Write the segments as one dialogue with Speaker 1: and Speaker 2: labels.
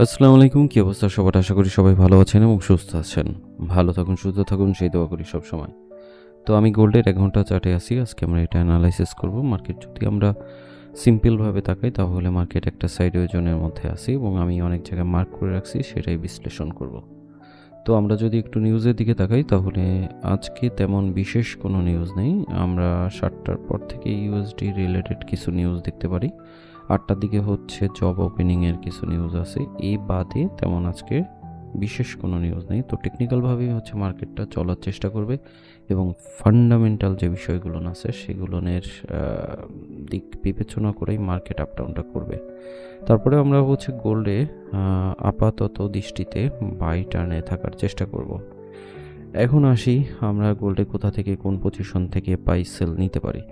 Speaker 1: আসসালামু আলাইকুম। কি অবস্থা সবার? আশা করি সবাই ভালো আছেন এবং সুস্থ আছেন। ভালো থাকুন, সুস্থ থাকুন সেই দোয়া করি সবসময়। তো আমি গোল্ডের ১ ঘন্টা চার্টে আছি। আজকে আমরা এটা এনালাইসিস করব। মার্কেট যদি আমরা সিম্পলভাবে তাকাই তাহলে মার্কেট একটা সাইডওয়ে জোনের মধ্যে আছে এবং আমি অনেক জায়গায় মার্ক করে রাখছি, সেটাই বিশ্লেষণ করব। তো আমরা যদি একটু নিউজের দিকে তাকাই তাহলে আজকে তেমন বিশেষ কোনো নিউজ নেই। আমরা ৭টার পর থেকে ইউএসডি রিলেটেড কিছু নিউজ দেখতে পারি। ৮টার দিকে হচ্ছে জব ওপেনিংয়ের কিছু নিউজ আছে। এই বাদে তেমন আজকে বিশেষ কোনো নিউজ নেই। তো টেকনিক্যালভাবেই হচ্ছে মার্কেটটা চলার চেষ্টা করবে এবং ফান্ডামেন্টাল যে বিষয়গুলো আছে সেগুলোনের দিক বিবেচনা করেই মার্কেট আপ ডাউনটা করবে। তারপরে আমরা হচ্ছে গোল্ডে আপাতত দৃষ্টিতে বাই টার্নে থাকার চেষ্টা করব। এখন আসি আমরা গোল্ডে কোথা থেকে কোন পজিশন থেকে বাই সেল নিতে পারি।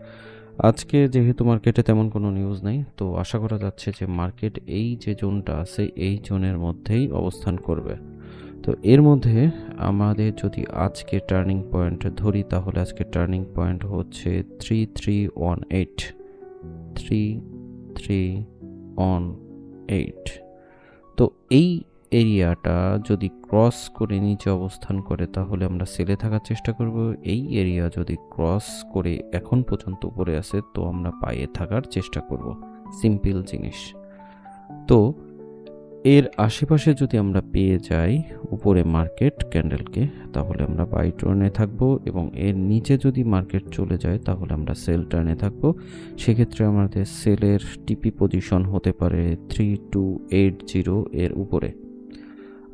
Speaker 1: আজকে যেহেতু মার্কেটে তেমন কোনো নিউজ নেই, তো আশা করা যাচ্ছে যে মার্কেট এই যে জোনটা আছে এই জোনের মধ্যেই অবস্থান করবে। তো এর মধ্যে আমাদের যদি আজকে টার্নিং পয়েন্ট ধরি তাহলে আজকে টার্নিং পয়েন্ট হচ্ছে 3318 3318। তো এই এরিয়াটা যদি ক্রস করে নিচে অবস্থান করে তাহলে আমরা সেলে থাকার চেষ্টা করব। এই এরিয়া যদি ক্রস করে এখন পর্যন্ত উপরে আসে তো আমরা পায়ে থাকার চেষ্টা করব। সিম্পল জিনিস। তো এর আশেপাশে যদি আমরা পেয়ে যাই উপরে মার্কেট ক্যান্ডেলকে তাহলে আমরা বাই টার্নে থাকবো এবং এর নিচে যদি মার্কেট চলে যায় তাহলে আমরা সেল টার্নে থাকবো। সেক্ষেত্রে আমাদের সেলের টিপি পজিশন হতে পারে 3280 এর উপরে।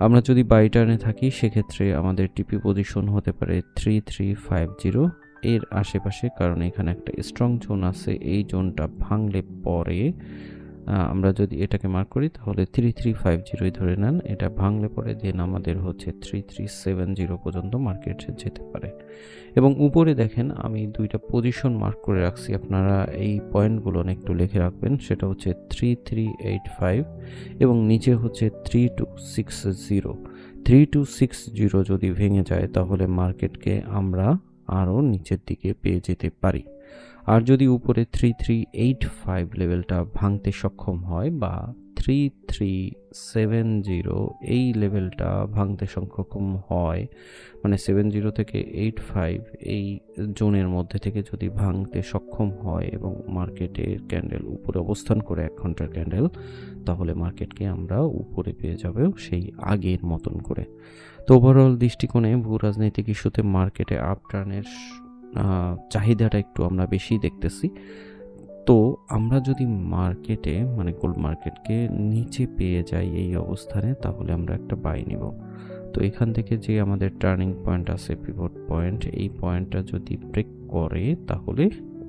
Speaker 1: আমরা যদি বাই টার্নে থাকি সেক্ষেত্রে আমাদের টিপি পজিশন হতে পারে 3350 এর আশেপাশে, কারণ এখানে একটা স্ট্রং জোন আছে। এই জোনটা ভাঙলে পরে আমরা যদি এটাকে মার্ক করি তাহলে 3350 ধরে নেন। এটা ভাঙলে পরে দেন আমাদের হচ্ছে 3370 পর্যন্ত মার্কেট যেতে পারে। এবং উপরে দেখেন আমি দুইটা পজিশন মার্ক করে রাখছি, আপনারা এই পয়েন্টগুলো একটু লিখে রাখবেন। সেটা হচ্ছে 3385 এবং নিচে হচ্ছে 3260। 3260 যদি ভেঙে যায় তাহলে মার্কেটকে আমরা আরও নিচের দিকে পেয়ে যেতে পারি। আর যদি উপরে 3385 লেভেলটা ভাঙতে সক্ষম হয় বা 3370 এই লেভেলটা ভাঙতে সক্ষম হয়, মানে 70 থেকে 85 এই জোনের মধ্যে থেকে যদি ভাঙতে সক্ষম হয় এবং মার্কেটের ক্যান্ডেল উপরে অবস্থান করে 1 ঘন্টার ক্যান্ডেল, তাহলে মার্কেটকে আমরা উপরে পেয়ে যাবে সেই আগের মতন করে। তো ওভারঅল দৃষ্টিকোণে ভূ রাজনৈতিক ইস্যুতে মার্কেটে আপটার্নের চাহিদাটা একটু আমরা বেশি দেখতেছি। তো আমরা যদি মার্কেটে মানে গোল্ড মার্কেটকে নিচে পেয়ে যাই এই অবস্থানে তাহলে আমরা একটা বাই নিব। তো এখান থেকে যে আমাদের টার্নিং পয়েন্ট আছে পিভট পয়েন্ট, এই পয়েন্টটা যদি ব্রেক করে তাহলে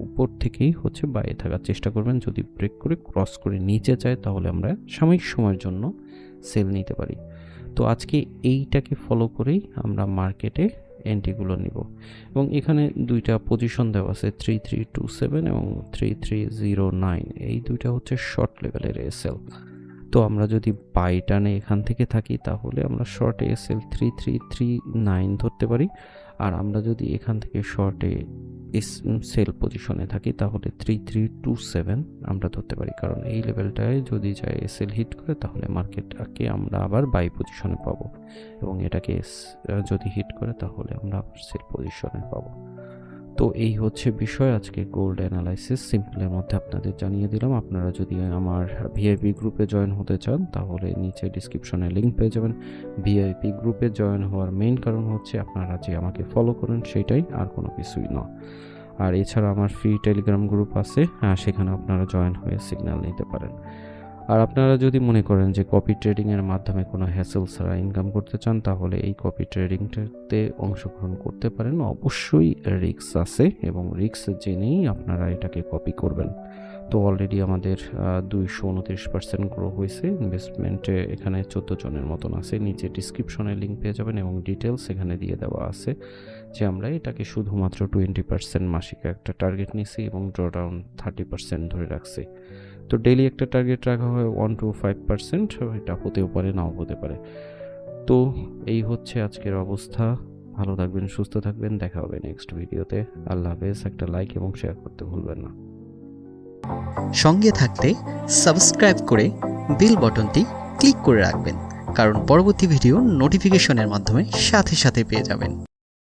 Speaker 1: উপর থেকেই হচ্ছে বাইরে থাকার চেষ্টা করবেন। যদি ব্রেক করে ক্রস করে নিচে যায় তাহলে আমরা সাময়িক সময়ের জন্য সেল নিতে পারি। তো আজকে এইটাকে ফলো করেই আমরা মার্কেটে এন্ট্রিগুলো নিব এবং এখানে দুইটা পজিশন দেওয়া আছে 3327 এবং 3309। এই দুইটা হচ্ছে শর্ট লেভেলের এসএল। তো আমরা যদি বাই টানে এখান থেকে থাকি তাহলে আমরা শর্টে এসএল 3339 ধরতে পারি। আর আমরা যদি এখান থেকে শর্টে সেল পজিশনে থাকি তাহলে 3327 আমরা ধরতে পারি, কারণ এই লেভেলটায় যদি যায় এসএল হিট করে তাহলে মার্কেটটাকে আমরা আবার বাই পজিশনে পাবো এবং এটাকে যদি হিট করে তাহলে আমরা আবার সেল পজিশনে পাবো। তো এই হচ্ছে বিষয় আজকে গোল্ড অ্যানালাইসিস সিম্পলের মধ্যে আপনাদের জানিয়ে দিলাম। আপনারা যদি আমার ভিআইপি গ্রুপে জয়েন হতে চান তাহলে নিচে ডিসক্রিপশনে লিঙ্ক পেয়ে যাবেন। ভিআইপি গ্রুপে জয়েন হওয়ার মেইন কারণ হচ্ছে আপনারা যে আমাকে ফলো করেন সেটাই, আর কোনো কিছুই না। আর এছাড়া আমার ফ্রি টেলিগ্রাম গ্রুপ আছে, সেখানে আপনারা জয়েন হয়ে সিগন্যাল নিতে পারেন। আর আপনারা যদি মনে করেন যে কপি ট্রেডিংয়ের মাধ্যমে কোনো হ্যাসেল ছাড়া ইনকাম করতে চান তাহলে এই কপি ট্রেডিংটাতে অংশগ্রহণ করতে পারেন। অবশ্যই রিস্ক আছে এবং রিস্ক জেনেই আপনারা এটাকে কপি করবেন। তো অলরেডি আমাদের 229% গ্রো হয়েছে। ইনভেস্টমেন্টে এখানে 14 জনের মতন আছে। নিচে ডিসক্রিপশনে লিঙ্ক পেয়ে যাবেন এবং ডিটেলস এখানে দিয়ে দেওয়া আছে যে আমরা এটাকে শুধুমাত্র 20% মাসিক একটা টার্গেট নিছি এবং ড্রডাউন 30% ধরে রাখছি। তো ডেইলি একটা টার্গেট রাখা হয় 1 to 5%, এটা হতেও পারে নাও হতে পারে। তো এই হচ্ছে আজকের অবস্থা। ভালো থাকবেন, সুস্থ থাকবেন, দেখা হবে নেক্সট ভিডিওতে। আল্লাহ হাফেজ। একটা লাইক এবং শেয়ার করতে ভুলবেন না।
Speaker 2: সঙ্গে থাকতে সাবস্ক্রাইব করে বেল বাটনটি ক্লিক করে রাখবেন, কারণ পরবর্তী ভিডিও নোটিফিকেশনের মাধ্যমে সাথে সাথে পেয়ে যাবেন।